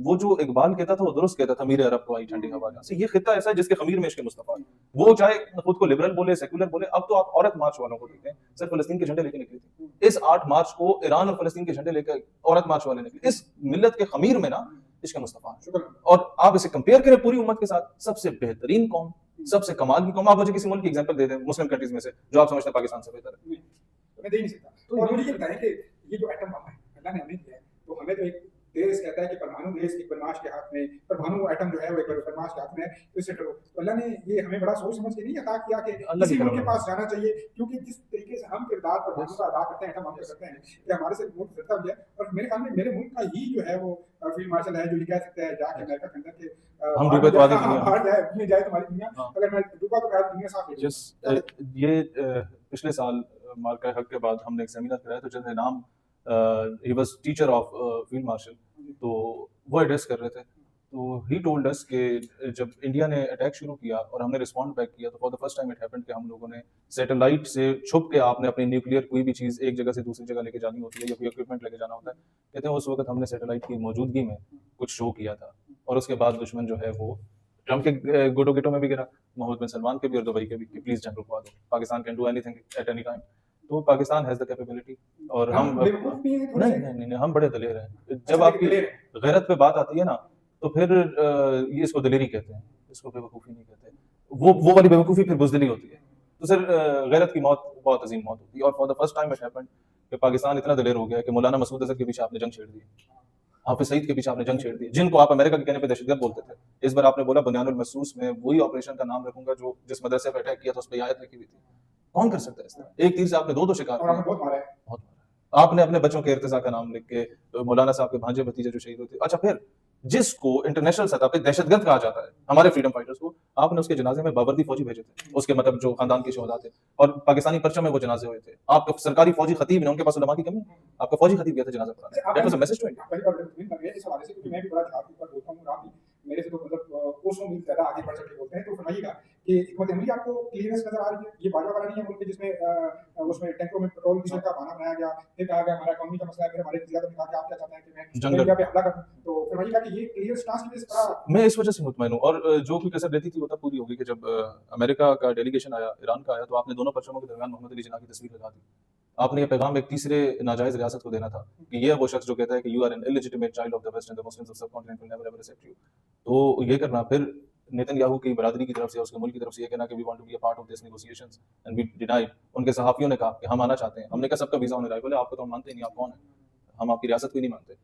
وہ جو اقبال کہتا تھا وہ درست کہتا تھا، میرے عرب کو آئی ٹھنڈی ہوا جہاں سے. یہ خطہ ایسا ہے جس کے خمیر میں عشق مصطفیٰ ہے. وہ چاہے خود کو لبرل بولے سیکولر بولے. اب تو آپ عورت مارچ والوں کو دیکھتے ہیں، صرف فلسطین کے جھنڈے لے کے نکلی تھی. اس 8 مارچ کو ایران اور فلسطین کے جھنڈے لے کے عورت مارچ والے نکلے. اس ملت کے خمیر میں نا عشق مصطفیٰ ہے. اور آپ اسے کمپیئر کریں پوری امت کے ساتھ، سب سے بہترین قوم، سب سے کمال کی قوم. آپ مجھے کسی ملک کی ایگزامپل دے دیں مسلم کنٹریز میں سے جو آپ سمجھتے ہیں پاکستان سے بہتر ہے. میں دے نہیں سکتا. اور مجھے یہ بتائیں کہ یہ جو ایٹم بم ہے اللہ نے ہمیں دیا ہے، تو ہمیں تو ایک دیش کہتا ہے کہ پرمانو دیش ایک بدماش کے ہاتھ میں، پرمانو ایٹم جو ہے وہ ایک بدماش کے ہاتھ میں ہے، تو اس سے ڈرو. تو اللہ نے یہ ہمیں بڑا سوچ سمجھ کے نہیں عطا کیا کہ کسی ملک کے پاس جانا چاہیے، کیونکہ جس طریقے سے ہم کردار پرمانو کا ادا کرتے ہیں، ایٹم بم کا کرتے ہیں، کہ ہمارے سے ملک ڈرتا بھی ہے. اور میرے خیال میں میرے ملک کا ہی جو ہے وہ فیلڈ مارشل ہے جو یہ کہہ سکتا ہے جا کے امریکہ کے اندر کہ ہم ڈوبے تو آدھی دنیا باہر جائے میں جائے تمہاری دنیا، اگر میں ڈوبا تو میری دنیا صاف ہے. یہ پچھلے سال مارکہ حق کے بعد ہم نے ایک سیمینار کرایا تو جن نام he was teacher of field marshal, تو وہ ایڈریس کر رہے تھے. تو ہی ٹولڈ اس کہ جب انڈیا نے اٹیک شروع کیا اور ہم نے رسپونڈ بیک کیا تو for the first time it happened کہ ہم لوگوں نے سیٹلائٹ سے چھپ کے آپ نے اپنی نیوکلیئر کوئی بھی چیز ایک جگہ سے دوسری جگہ لے کے جانی ہوتی ہے یا کوئی اکوپمنٹ لے کے جانا ہوتا ہے. کہتے ہیں اس وقت ہم نے سیٹلائٹ کی موجودگی میں کچھ شو کیا تھا اور اس کے بعد دشمن جو ہے وہ ٹرمپ کے گوٹو گیٹوں میں بھی گرا، محمد بن سلمان کے بھی اور دبئی کے بھی کہ پلیز جنگ رکوا دو، Pakistan can do anything at any time. تو پاکستان ہیز دا کیپیبلٹی. اور ہم نہیں ہم بڑے دلیر ہیں. جب آپ کی غیرت پہ بات آتی ہے نا تو پھر یہ اس کو دلیری کہتے ہیں، اس کو بے وقوفی نہیں کہتے. وہ والی بے وقوفی پھر بزدلی ہوتی ہے. تو سر غیرت کی موت بہت عظیم موت ہوتی ہے. اور for the first time it happened کہ پاکستان اتنا دلیر ہو گیا کہ مولانا مسعود اظہر کے پیچھے آپ نے جنگ چھیڑ دی، حافظ سعید کے پیچھے آپ نے جنگ چھیڑ دی، جن کو آپ امریکہ کے کہنے پہ دہشت گرد بولتے تھے. اس بار آپ نے بولا بنیان المرصوص میں وہی آپریشن کا نام رکھوں گا جو جس مدرسے پہ اٹیک کیا تھا اس پہ آیت لکھی ہوئی تھی. کون کر سکتا ہے اس طرح؟ ایک تیر سے آپ نے دو شکار کیے. بہت مارا. آپ نے اپنے بچوں کے ارتضاء کا نام لکھ کے مولانا صاحب کے بھانجے بھتیجے جو شہید ہوتے. اچھا پھر جس کو انٹرنیشنل سطح پہ دہشت گرد کہا جاتا ہے ہمارے فریڈم فائٹرز کو، آپ نے اس کے جنازے میں بابردی فوجی بھیجے تھے، اس کے مطلب جو خاندان کے شہداء تھے، اور پاکستانی پرچم میں وہ جنازے ہوئے تھے. آپ کا سرکاری فوجی خطیب نے، ان کے پاس علماء کی کمی ہے، آپ کا فوجی خطیب گیا تھا جنازہ پڑھانے. That was a message to India. اس حوالے سے کیونکہ میں بھی بڑا جھاڑ پر بولتا ہوں، آپ میرے سے تو مطلب کوسوں میل زیادہ آگے بڑھ سکتے ہوتے ہیں. تو فرمائیے گا کہ حکمت عملی آپ کو کلیئرنس نظر آ رہی ہے؟ یہ باجوہ والا نہیں ہے ملک جس میں اس میں ٹینکروں میں پیٹرول ڈیزل کا بہانہ بنایا گیا، پھر کہا گیا ہمارا اکانومی کا مسئلہ ہے، پھر ہمارے وزیر نے کہا کہ آپ کیا چاہتے ہیں کہ میں انڈیا پہ حملہ کروں. تو فرمائیے گا کہ یہ کلیئر سٹانس کی وجہ سے میں اس وجہ سے مطمئن ہوں. اور جو کوئی کسر رہتی تھی وہ تب پوری ہوگی کہ جب امریکہ کا ڈیلیگیشن آیا، ایران کا آیا، تو آپ نے دونوں پرچموں کے درمیان محمد علی جناح کی تصویر لگا دی. آپ نے یہ پیغام ایک تیسرے ناجائز ریاست کو دینا تھا کہ یہ وہ شخص جو کہتا ہے کہ you are an illegitimate child of the West and the Muslims of subcontinent will never ever accept you. تو یہ کرنا، پھر نیتن یاہو کی برادری کی طرف سے، اس کے ملک کی طرف سے یہ کہنا کہ we want to be a part of this negotiations and we denied. ان کے صحافیوں نے کہا کہ ہم آنا چاہتے ہیں. ہم نے کہا سب کا ویزا ہونے لائق. بولے آپ کو تو ہم مانتے ہی نہیں، آپ کون ہیں؟ ہم آپ کی ریاست کو ہی نہیں مانتے.